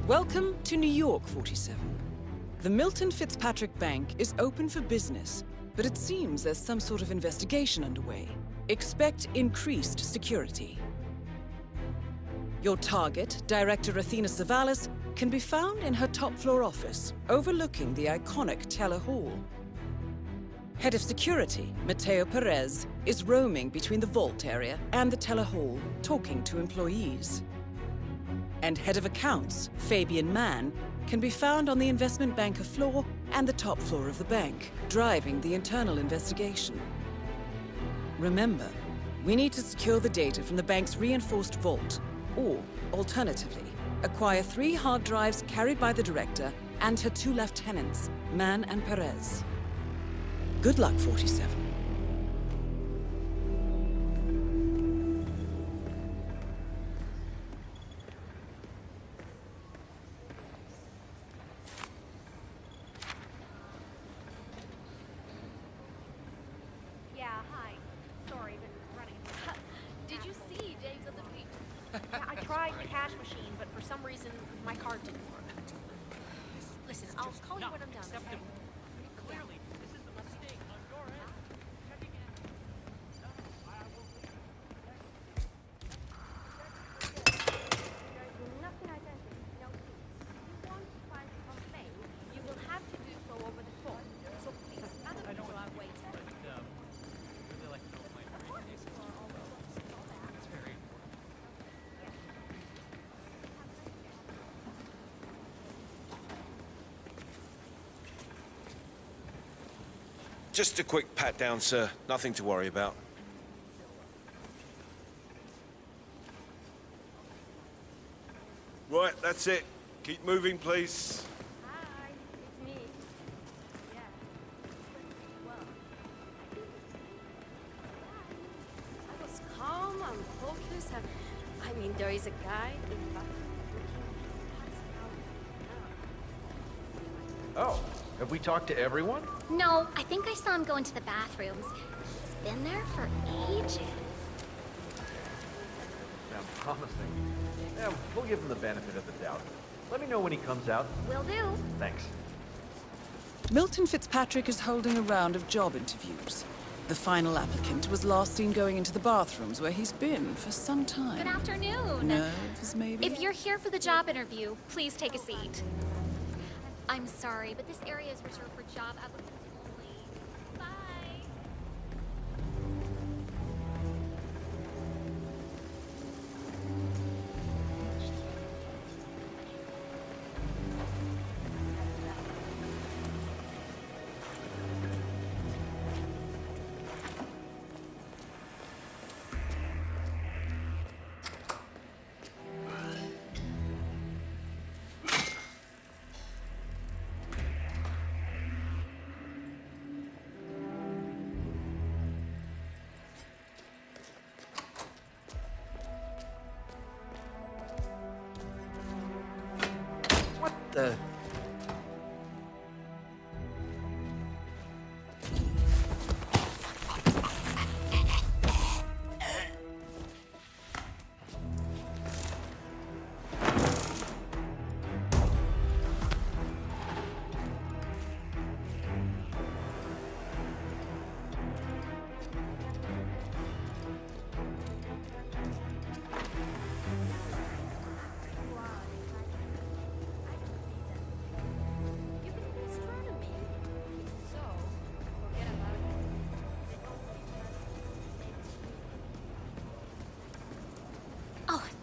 Welcome to New York, 47. The Milton Fitzpatrick Bank is open for business, but it seems there's some sort of investigation underway. Expect increased security. Your target, Director Athena Seales, can be found in her top-floor office, overlooking the iconic Teller Hall. Head of Security, Matteo Perez, is roaming between the vault area and the Teller Hall, talking to employees. And Head of Accounts, Fabian Mann, can be found on the investment banker floor and the top floor of the bank, driving the internal investigation. Remember, we need to secure the data from the bank's reinforced vault, or, alternatively, acquire 3 hard drives carried by the director and her 2 lieutenants, Mann and Perez. Good luck, 47. Just a quick pat down, sir. Nothing to worry about. Right, that's it. Keep moving, please. Hi, it's me. Yeah. Well, I was calm, I'm focused, and I mean, there is a guy in the back Oh, have we talked to everyone? No, I think I saw him go into the bathrooms. He's been there for ages. Sounds promising. Yeah, we'll give him the benefit of the doubt. Let me know when he comes out. Will do. Thanks. Milton Fitzpatrick is holding a round of job interviews. The final applicant was last seen going into the bathrooms where he's been for some time. Good afternoon. Nerves, maybe? If you're here for the job interview, please take a seat. I'm sorry, but this area is reserved for job applicants only. Bye. The...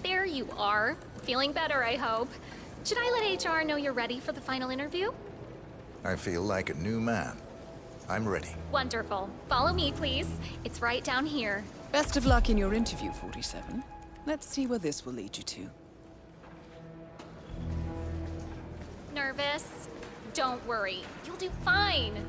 There you are. Feeling better, I hope. Should I let HR know you're ready for the final interview? I feel like a new man. I'm ready. Wonderful. Follow me, please. It's right down here. Best of luck in your interview, 47. Let's see where this will lead you to. Nervous? Don't worry. You'll do fine.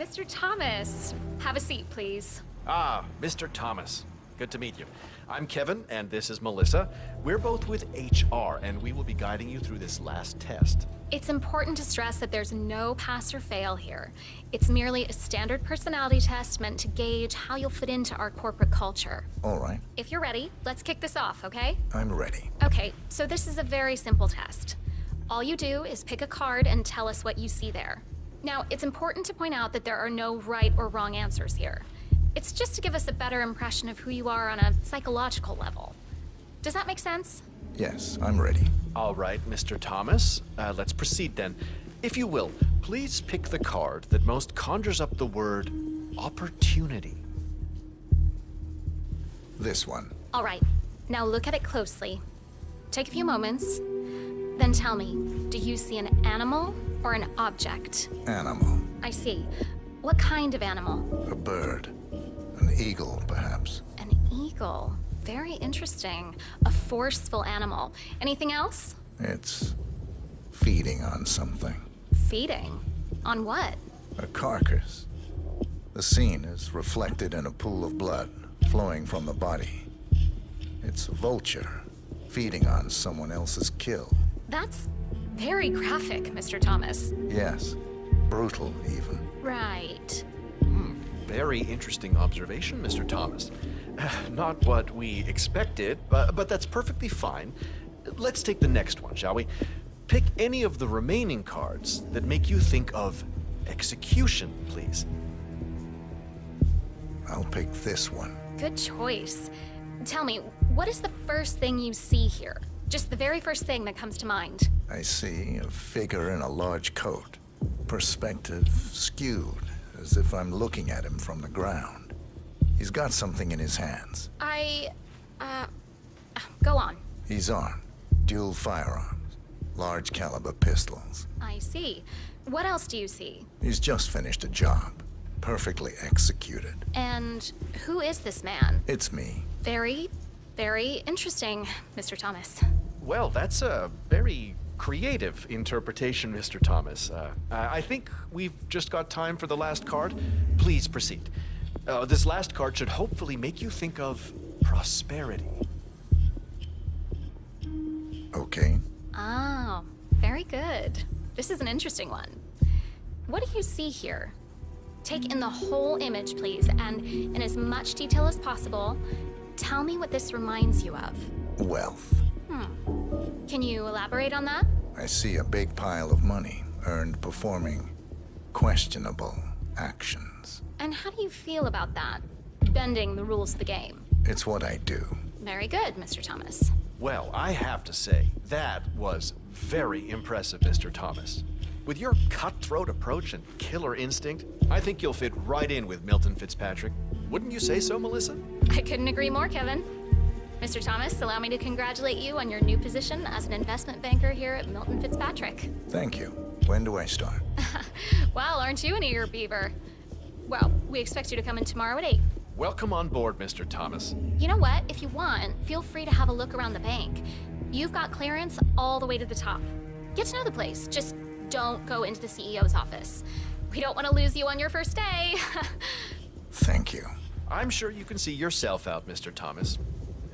Mr. Thomas. Have a seat, please. Ah, Mr. Thomas. Good to meet you. I'm Kevin, and this is Melissa. We're both with HR, and we will be guiding you through this last test. It's important to stress that there's no pass or fail here. It's merely a standard personality test meant to gauge how you'll fit into our corporate culture. All right, If you're ready, let's kick this off, okay? I'm ready. Okay, so this is a very simple test. All you do is pick a card and tell us what you see there. Now, it's important to point out that there are no right or wrong answers here. It's just to give us a better impression of who you are on a psychological level. Does that make sense? Yes, I'm ready. All right, Mr. Thomas. Let's proceed then. If you will, please pick the card that most conjures up the word opportunity. This one. All right, now look at it closely. Take a few moments, then tell me, do you see an animal or an object? Animal. I see. What kind of animal? A bird. An eagle, perhaps. An eagle. Very interesting. A forceful animal. Anything else? It's feeding on something. Feeding. On what? A carcass. The scene is reflected in a pool of blood flowing from the body. It's a vulture feeding on someone else's kill. That's very graphic, Mr. Thomas. Yes, brutal even. Right. Very interesting observation, Mr. Thomas. Not what we expected, but that's perfectly fine. Let's take the next one, shall we? Pick any of the remaining cards that make you think of execution, please. I'll pick this one. Good choice. Tell me, what is the first thing you see here? Just the very first thing that comes to mind. I see a figure in a large coat. Perspective skewed, as if I'm looking at him from the ground. He's got something in his hands. Go on. He's armed. Dual firearms. Large caliber pistols. I see. What else do you see? He's just finished a job. Perfectly executed. And who is this man? It's me. Very, very interesting, Mr. Thomas. Well, that's a very creative interpretation, Mr. Thomas. I think we've just got time for the last card. Please proceed. This last card should hopefully make you think of prosperity. Okay. Oh, very good. This is an interesting one. What do you see here? Take in the whole image, please, and in as much detail as possible, tell me what this reminds you of. Wealth. Can you elaborate on that? I see a big pile of money earned performing questionable actions. And how do you feel about that? Bending the rules of the game. It's what I do. Very good, Mr. Thomas. Well, I have to say, that was very impressive, Mr. Thomas. With your cutthroat approach and killer instinct, I think you'll fit right in with Milton Fitzpatrick. Wouldn't you say so, Melissa? I couldn't agree more, Kevin. Mr. Thomas, allow me to congratulate you on your new position as an investment banker here at Milton Fitzpatrick. Thank you. When do I start? Well, aren't you an eager beaver? Well, we expect you to come in tomorrow at 8. Welcome on board, Mr. Thomas. You know what? If you want, feel free to have a look around the bank. You've got clearance all the way to the top. Get to know the place. Just don't go into the CEO's office. We don't want to lose you on your first day. Thank you. I'm sure you can see yourself out, Mr. Thomas.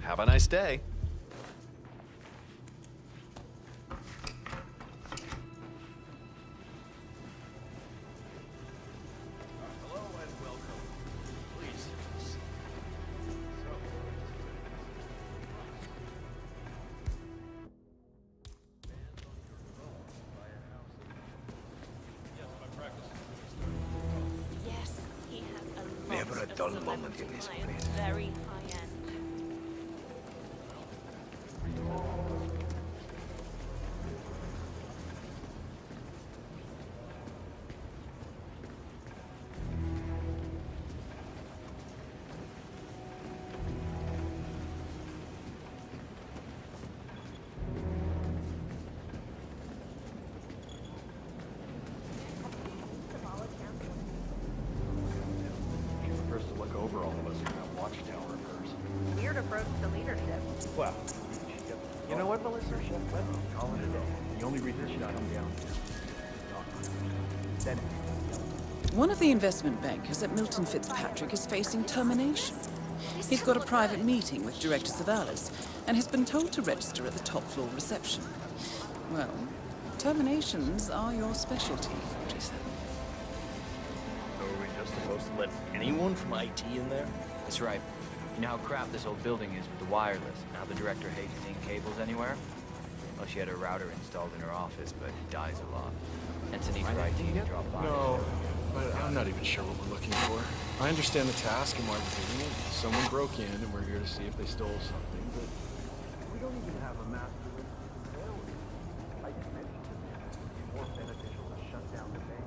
Have a nice day. Hello and welcome. Please. Yes, he has a lot Never a of dull celebrity moment in this clients, place. very high end. She's the first to look over all of us from that watchtower of hers. Weird approach to leadership. Well, you know what, Melissa? Let's call it a day. The only reason she come down here. Then One of the investment bankers at Milton Fitzpatrick is facing termination. He's got a private meeting with Director Seales and has been told to register at the top floor reception. Well, terminations are your specialty, 47. Are we just supposed to let anyone from IT in there? That's right. You know how crap this old building is with the wireless, and how the director hates seeing cables anywhere? Well, she had a router installed in her office, but it dies a lot. Hence, it needs her IT to drop by. No, but I'm not even sure what we're looking for. I understand the task and why we're doing it. Someone broke in, and we're here to see if they stole something, but we don't even have a master list to compare with. Like you mentioned, it would be more beneficial to shut down the bank.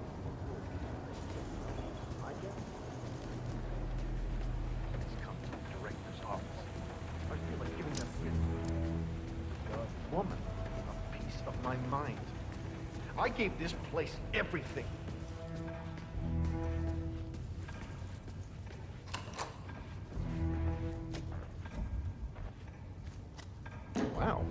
I guess. Let's come to the director's office. I feel like giving them the woman a piece of my mind. I gave this place everything. Wow.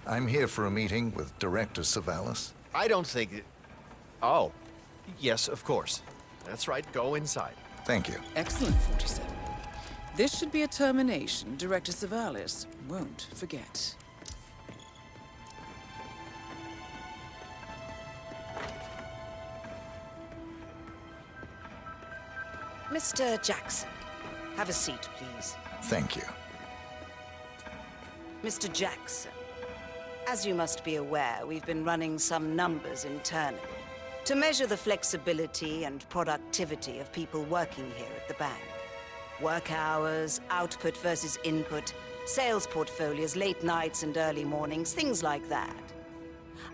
I'm here for a meeting with Director Seales. I don't think it... Oh. Yes, of course. That's right. Go inside. Thank you. Excellent, 47. This should be a termination Director Seales won't forget. Mr. Jackson, have a seat, please. Thank you. Mr. Jackson, as you must be aware, we've been running some numbers internally to measure the flexibility and productivity of people working here at the bank. Work hours, output versus input, sales portfolios, late nights and early mornings, things like that.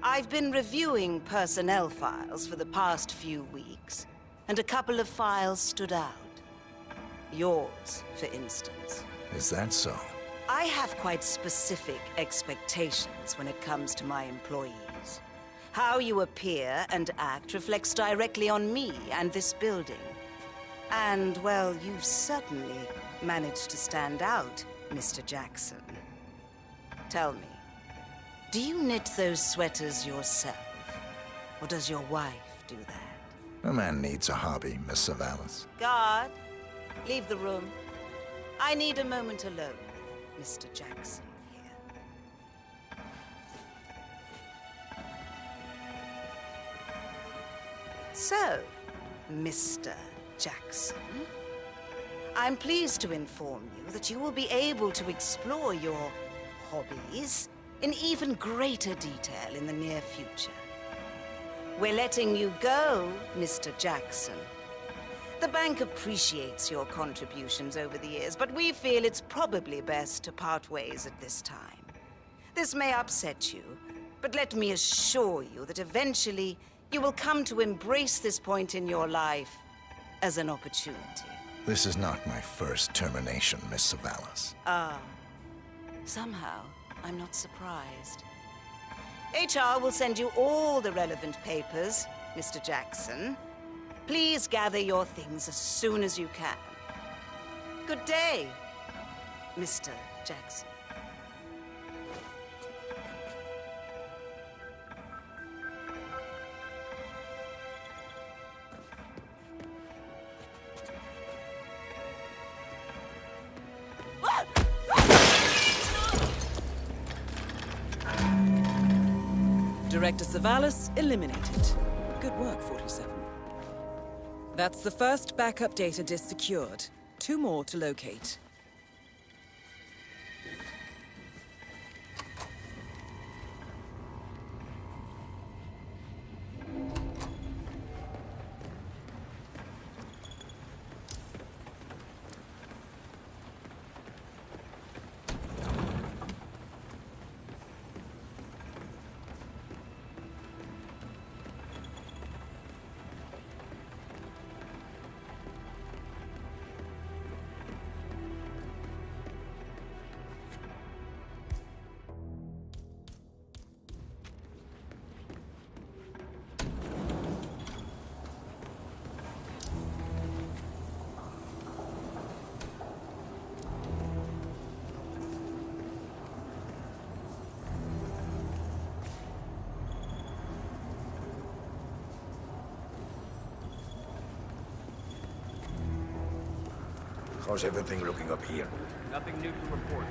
I've been reviewing personnel files for the past few weeks, and a couple of files stood out. Yours, for instance. Is that so? I have quite specific expectations when it comes to my employees. How you appear and act reflects directly on me and this building. And, well, you've certainly managed to stand out, Mr. Jackson. Tell me, do you knit those sweaters yourself? Or does your wife do that? A man needs a hobby, Miss Seales. Guard, leave the room. I need a moment alone. Mr. Jackson here. So, Mr. Jackson, I'm pleased to inform you that you will be able to explore your hobbies in even greater detail in the near future. We're letting you go, Mr. Jackson. The bank appreciates your contributions over the years, but we feel it's probably best to part ways at this time. This may upset you, but let me assure you that eventually you will come to embrace this point in your life as an opportunity. This is not my first termination, Miss Seales. Ah. Somehow, I'm not surprised. HR will send you all the relevant papers, Mr. Jackson. Please gather your things as soon as you can. Good day, Mr. Jackson. Director Seales eliminated. Good work, 47. That's the first backup data disk secured. 2 more to locate. How's everything looking up here? Nothing new to report.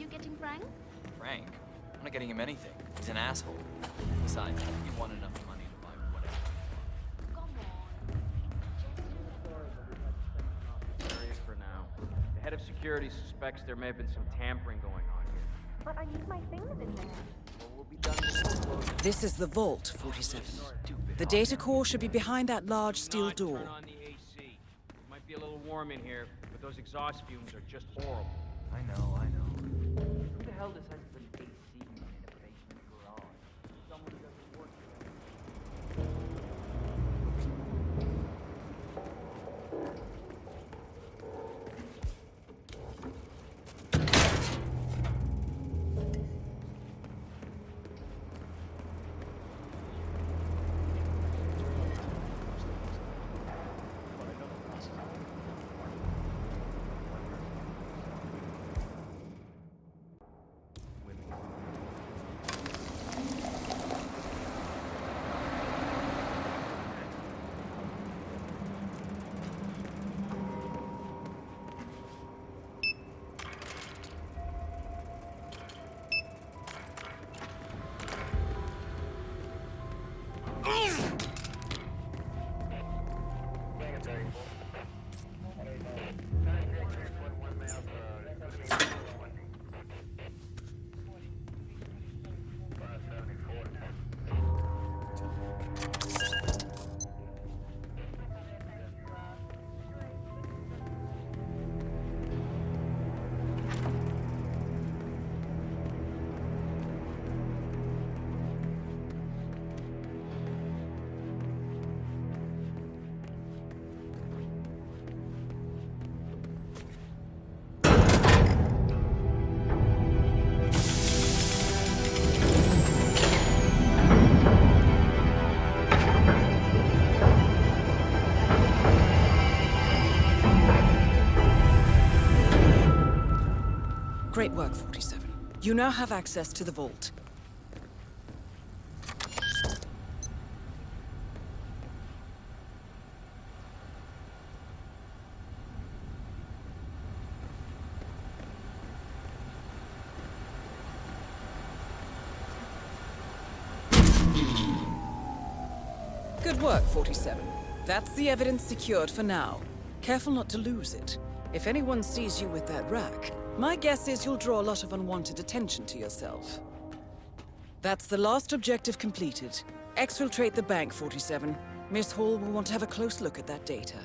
you getting Frank? Frank? I'm not getting him anything. He's an asshole. Besides, he won enough money to buy whatever. Come on. Areas for now. The head of security suspects there may have been some tampering going on here. But I need my things in there. Well, we'll be done before closing. This is the Vault, 47. The data core should be behind that large steel door. Turn on the AC. It might be a little warm in here, but those exhaust fumes are just horrible. I know. Who the hell decides to put an AC unit in a basement garage? Someone who doesn't work here. Great work, 47. You now have access to the vault. Good work, 47. That's the evidence secured for now. Careful not to lose it. If anyone sees you with that rack, my guess is you'll draw a lot of unwanted attention to yourself. That's the last objective completed. Exfiltrate the bank, 47. Miss Hall will want to have a close look at that data.